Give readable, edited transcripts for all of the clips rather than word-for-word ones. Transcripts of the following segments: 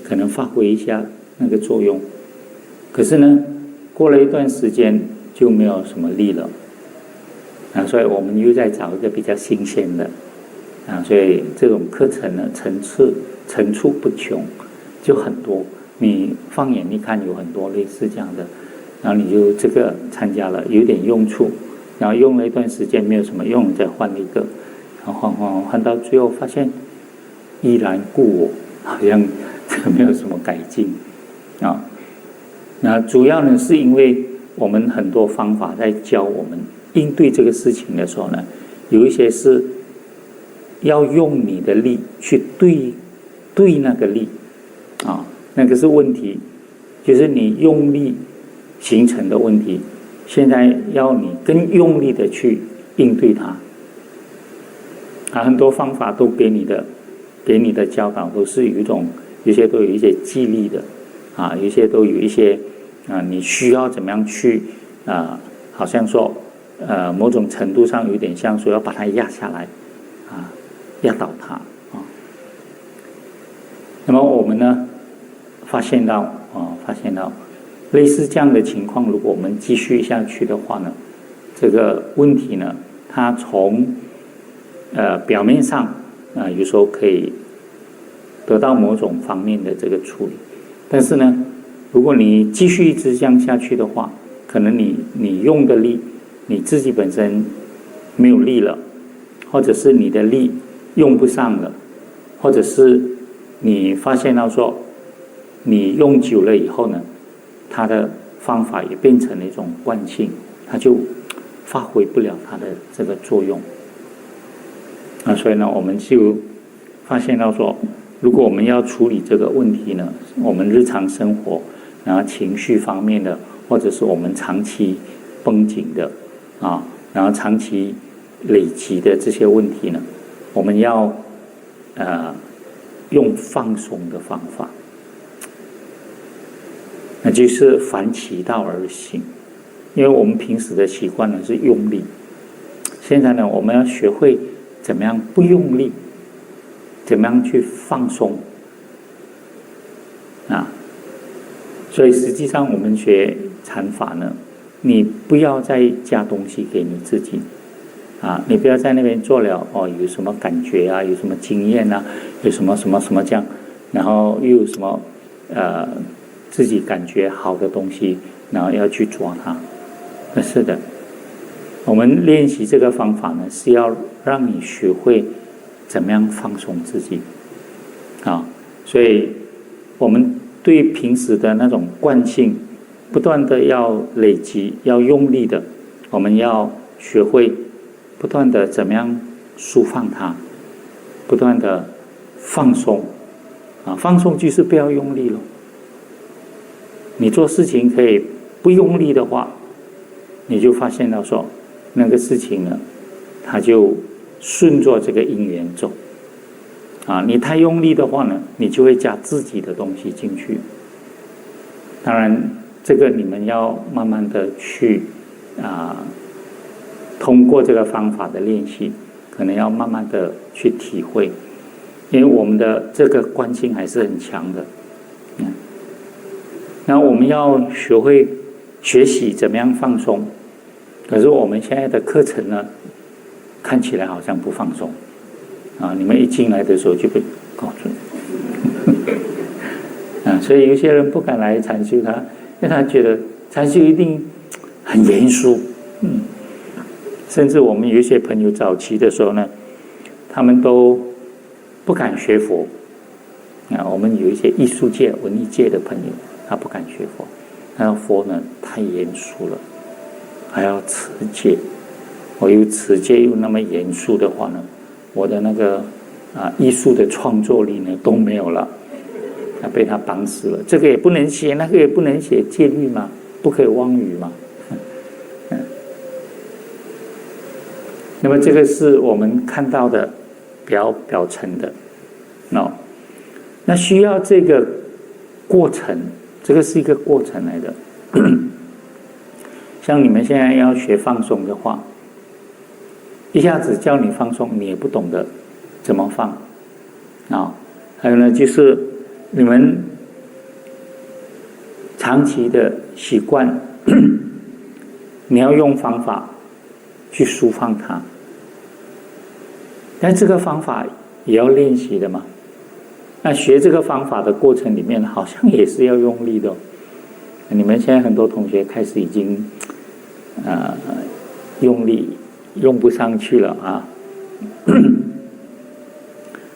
可能发挥一下那个作用。可是呢，过了一段时间就没有什么力了所以我们又在找一个比较新鲜的所以这种课程呢，层出不穷，就很多。你放眼一看，有很多类似这样的，然后你就这个参加了，有点用处，然后用了一段时间没有什么用，再换一个，然后换到最后发现依然故我，好像没有什么改进那主要呢，是因为我们很多方法在教我们应对这个事情的时候呢，有一些是要用你的力去对那个力那个是问题，就是你用力形成的问题。现在要你更用力的去应对它很多方法都给你的教导都是有些都有一些激励的有些都有一些你需要怎么样去好像说某种程度上有点像说要把它压下来压倒它那么我们呢发现到类似这样的情况，如果我们继续下去的话呢，这个问题呢，它从表面上有时候可以得到某种方面的这个处理，但是呢，如果你继续一直这样下去的话，可能你用的力，你自己本身没有力了，或者是你的力用不上了，或者是你发现到说你用久了以后呢，它的方法也变成了一种惯性，它就发挥不了它的这个作用所以呢，我们就发现到说，如果我们要处理这个问题呢，我们日常生活，然后情绪方面的，或者是我们长期绷紧的然后长期累积的这些问题呢，我们要用放松的方法，那就是反其道而行。因为我们平时的习惯呢是用力，现在呢我们要学会怎么样不用力，怎么样去放松所以实际上我们学禅法呢，你不要再加东西给你自己你不要在那边做了有什么感觉有什么经验有什么什么什么这样，然后又有什么自己感觉好的东西，然后要去抓它。是的，我们练习这个方法呢，是要让你学会怎么样放松自己所以我们对平时的那种惯性不断的要累积，要用力的，我们要学会不断的怎么样舒放它，不断的放松放松就是不要用力了。你做事情可以不用力的话，你就发现到说那个事情呢，它就顺着这个因缘走你太用力的话呢，你就会加自己的东西进去。当然这个你们要慢慢的去通过这个方法的练习，可能要慢慢的去体会，因为我们的这个惯性还是很强的那我们要学习怎么样放松，可是我们现在的课程呢，看起来好像不放松你们一进来的时候就被告诉所以有些人不敢来禅修因为他觉得禅修一定很严肃甚至我们有一些朋友早期的时候呢，他们都不敢学佛我们有一些艺术界文艺界的朋友，他不敢学佛，他说佛呢太严肃了，还要持戒，我有持戒又那么严肃的话呢，我的那个艺术的创作力呢都没有了，被他绑死了。这个也不能写，那个也不能写，戒律嘛，不可以妄语嘛那么这个是我们看到的表层的那需要这个过程，这个是一个过程来的像你们现在要学放松的话，一下子叫你放松，你也不懂得怎么放还有呢，就是你们长期的习惯，你要用方法去抒放它，但这个方法也要练习的嘛。那学这个方法的过程里面，好像也是要用力的哦。你们现在很多同学开始已经用力用不上去了啊。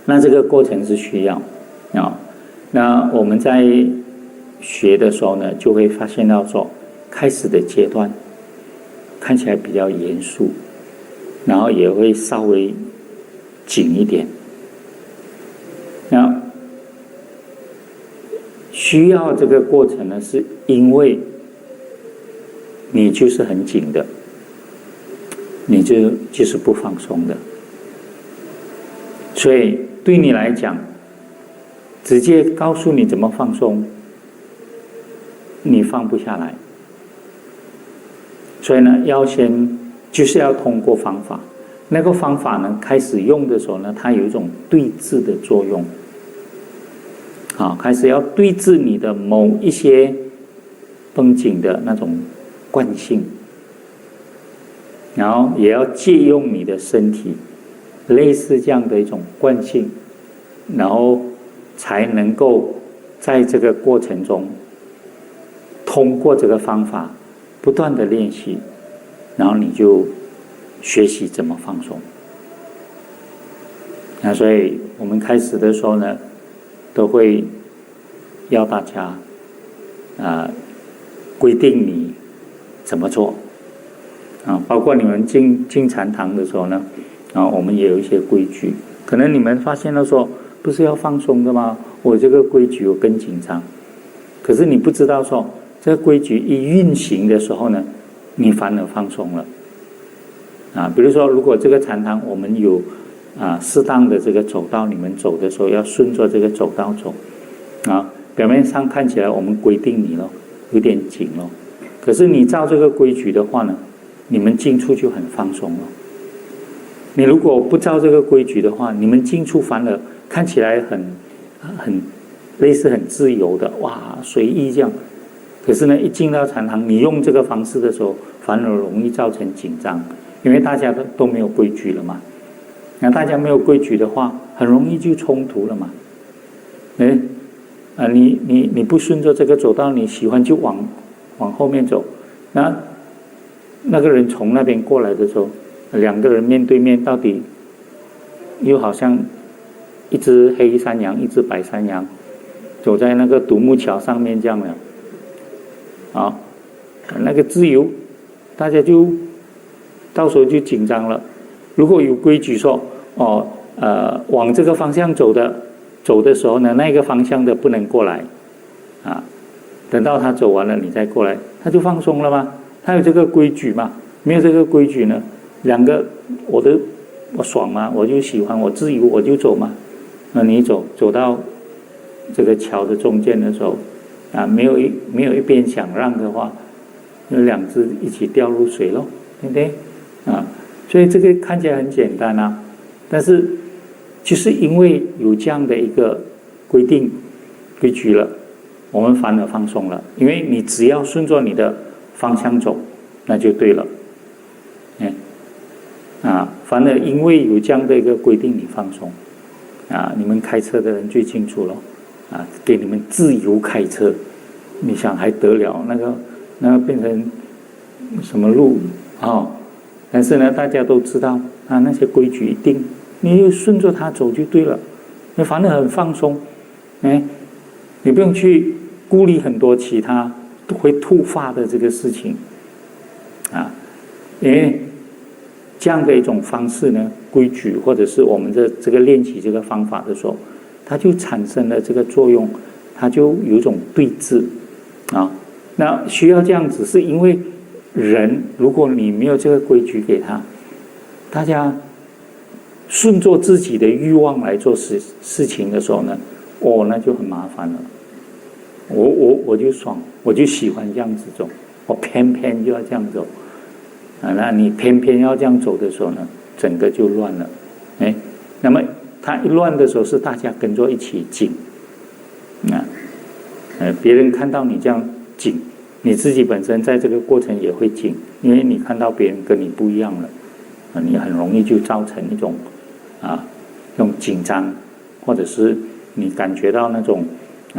那这个过程是需要啊。那我们在学的时候呢，就会发现到说，开始的阶段看起来比较严肃，然后也会稍微紧一点。那需要这个过程呢，是因为你就是很紧的，你就是不放松的，所以对你来讲，直接告诉你怎么放松，你放不下来。所以呢，就是要通过方法。那个方法呢，开始用的时候呢，它有一种对治的作用。好，开始要对治你的某一些绷紧的那种惯性，然后也要借用你的身体，类似这样的一种惯性，然后才能够在这个过程中，通过这个方法不断的练习，然后你就学习怎么放松。那所以我们开始的时候呢，都会要大家规定你怎么做啊，包括你们进禅堂的时候呢，我们也有一些规矩。可能你们发现了说，不是要放松的吗？我这个规矩我更紧张。可是你不知道说，这个规矩一运行的时候呢，你反而放松了啊。比如说，如果这个禅堂我们有适当的这个走道，你们走的时候要顺着这个走道走啊。表面上看起来我们规定你了，有点紧了，可是你照这个规矩的话呢，你们进出就很放松了。你如果不照这个规矩的话，你们进出反而看起来很类似很自由的，哇，随意这样。可是呢，一进到禅堂，你用这个方式的时候，反而容易造成紧张，因为大家都没有规矩了嘛。那大家没有规矩的话，很容易就冲突了嘛。你不顺着这个走道，你喜欢就往后面走，那个人从那边过来的时候，两个人面对面，到底又好像一只黑山羊，一只白山羊，走在那个独木桥上面这样的啊，那个自由，大家就到时候就紧张了。如果有规矩说往这个方向走的时候呢，那个方向的不能过来啊，等到他走完了你再过来，他就放松了吗？他有这个规矩嘛？没有这个规矩呢，两个我爽嘛，我就喜欢，我自由我就走嘛。那你走到这个桥的中间的时候没有一边想让的话，有两只一起掉入水咯，对不对啊？所以这个看起来很简单啊，但是就是因为有这样的一个规矩了，我们反而放松了。因为你只要顺着你的方向走，那就对了。反而因为有这样的一个规定，你放松你们开车的人最清楚了给你们自由开车，你想还得了？那个变成什么路但是呢，大家都知道那些规矩一定，你就顺着它走就对了，你反而很放松。你不用去顾虑很多其他会突发的这个事情因为这样的一种方式呢，规矩或者是我们的这个练习这个方法的时候，它就产生了这个作用，它就有一种对治那需要这样子，是因为人如果你没有这个规矩给他，大家顺着自己的欲望来做事情的时候呢，那就很麻烦了。我就爽，我就喜欢这样子走，我偏偏就要这样走那你偏偏要这样走的时候呢，整个就乱了。那么它一乱的时候，是大家跟着一起紧别人看到你这样紧，你自己本身在这个过程也会紧，因为你看到别人跟你不一样了，你很容易就造成一种那种紧张，或者是你感觉到那种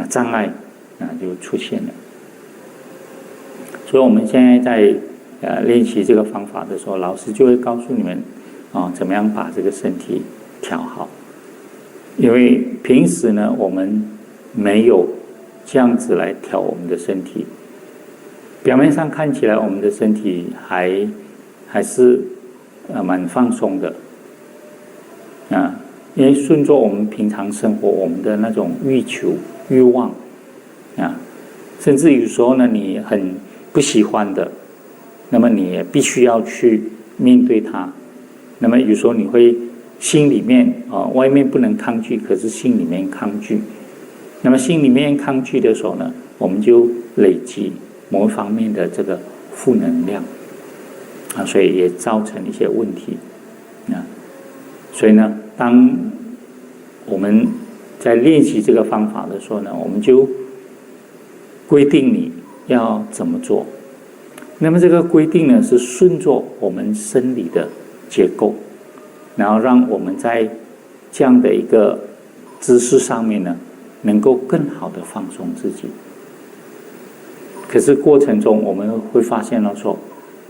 障碍就出现了。所以我们现在在练习这个方法的时候，老师就会告诉你们怎么样把这个身体调好。因为平时呢，我们没有这样子来调我们的身体，表面上看起来我们的身体还是蛮放松的因为顺着我们平常生活我们的那种欲求欲望甚至有时候呢你很不喜欢的，那么你也必须要去面对它。那么有时候你会心里面外面不能抗拒，可是心里面抗拒。那么心里面抗拒的时候呢，我们就累积某一方面的这个负能量所以也造成一些问题所以呢，当我们在练习这个方法的时候呢，我们就规定你要怎么做。那么这个规定呢，是顺着我们生理的结构，然后让我们在这样的一个姿势上面呢，能够更好的放松自己。可是过程中我们会发现到说，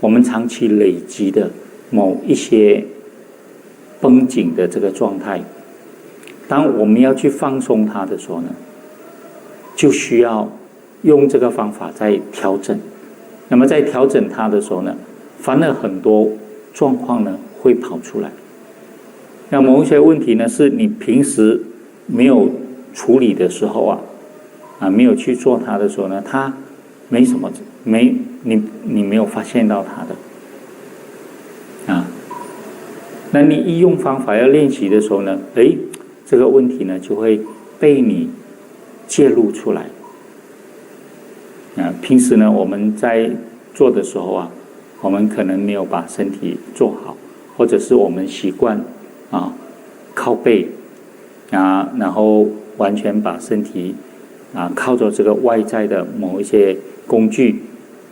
我们长期累积的某一些绷紧的这个状态，当我们要去放松它的时候呢，就需要用这个方法在调整。那么在调整它的时候呢，反而很多状况呢会跑出来。那某一些问题呢，是你平时没有处理的时候没有去做它的时候呢，它没什么你没有发现到它的那你一用方法要练习的时候呢，这个问题呢就会被你介入出来平时呢我们在做的时候我们可能没有把身体做好，或者是我们习惯靠背然后完全把身体靠着这个外在的某一些工具，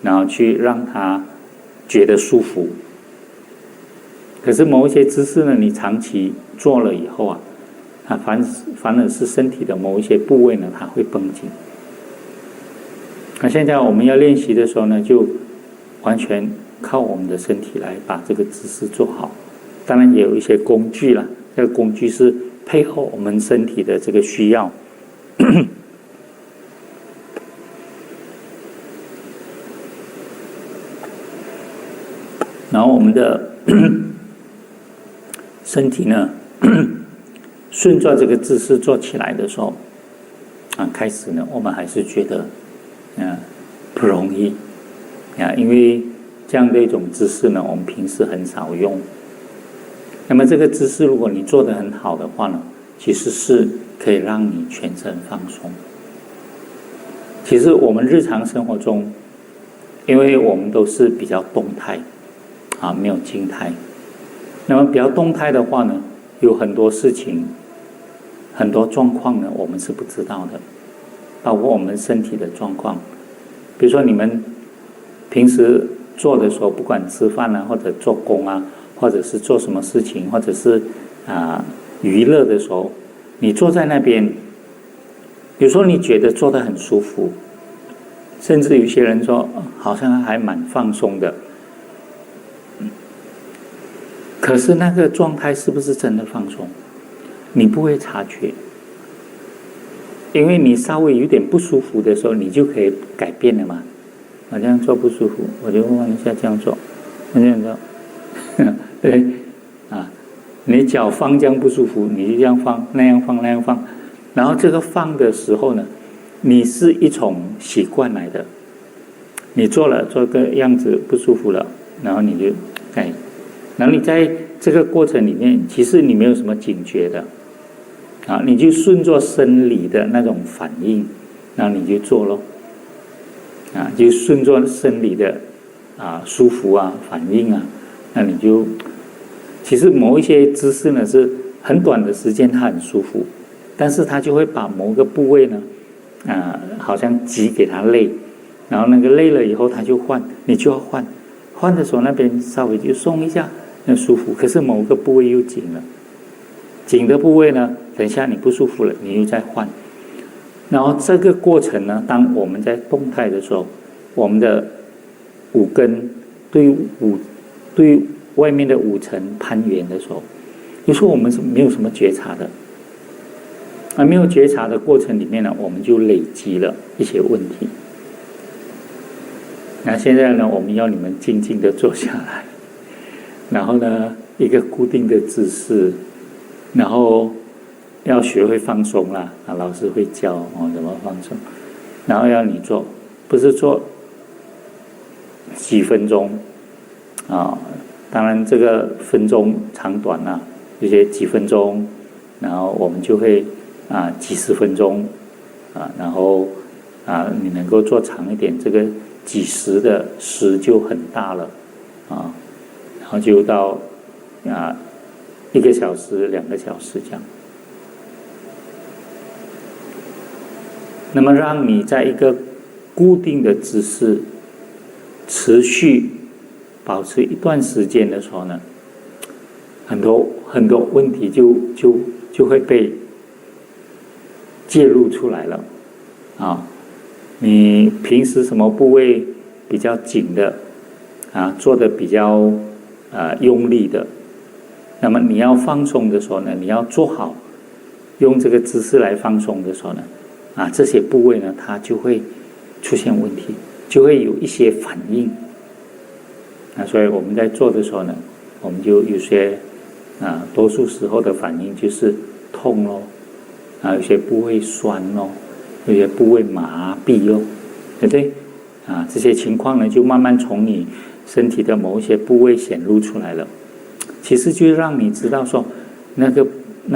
然后去让它觉得舒服。可是某一些姿势呢，你长期做了以后反而是身体的某一些部位呢，它会绷紧。那现在我们要练习的时候呢，就完全靠我们的身体来把这个姿势做好。当然也有一些工具啦，这个工具是配合我们身体的这个需要然后我们的身体呢顺着这个姿势做起来的时候开始呢我们还是觉得不容易因为这样的一种姿势呢我们平时很少用。那么这个姿势如果你做得很好的话呢，其实是可以让你全身放松。其实我们日常生活中，因为我们都是比较动态没有静态，那么比较动态的话呢，有很多事情很多状况呢我们是不知道的，包括我们身体的状况。比如说你们平时做的时候，不管吃饭或者做工或者是做什么事情，或者是娱乐的时候，你坐在那边，有时候你觉得坐得很舒服，甚至有些人说好像还蛮放松的，可是那个状态是不是真的放松，你不会察觉。因为你稍微有点不舒服的时候，你就可以改变了嘛。我这样做不舒服，我就换一下这样做，这样做对你脚放这样不舒服，你就这样放，那样放，那样放。然后这个放的时候呢，你是一种习惯来的。你做个样子不舒服了，然后你就然后你在这个过程里面，其实你没有什么警觉的你就顺着生理的那种反应，然后你就做咯就顺着生理的舒服反应那你就其实某一些姿势呢是很短的时间它很舒服，但是它就会把某个部位呢好像挤给他累，然后那个累了以后他就换，你就要换的时候那边稍微就松一下，那舒服。可是某个部位又紧了，紧的部位呢，等一下你不舒服了，你又再换。然后这个过程呢，当我们在动态的时候，我们的五根对外面的五层攀援的时候，有时候我们是没有什么觉察的。没有觉察的过程里面呢，我们就累积了一些问题。那现在呢，我们要你们静静的坐下来，然后呢，一个固定的姿势，然后要学会放松啦。老师会教怎么放松，然后要你做，不是做几分钟当然这个分钟长短有些几分钟，然后我们就会几十分钟然后你能够做长一点，这个几十的10就很大了然后就到1个小时、2个小时这样。那么让你在一个固定的姿势持续保持一段时间的时候呢，很多问题就会被介入出来了你平时什么部位比较紧的做的比较用力的，那么你要放松的时候呢，你要做好用这个姿势来放松的时候呢这些部位呢它就会出现问题，就会有一些反应所以我们在做的时候呢，我们就有些多数时候的反应就是痛咯有些部位酸咯，有些部位麻痹咯，对不对这些情况呢就慢慢从你身体的某一些部位显露出来了。其实就让你知道说那个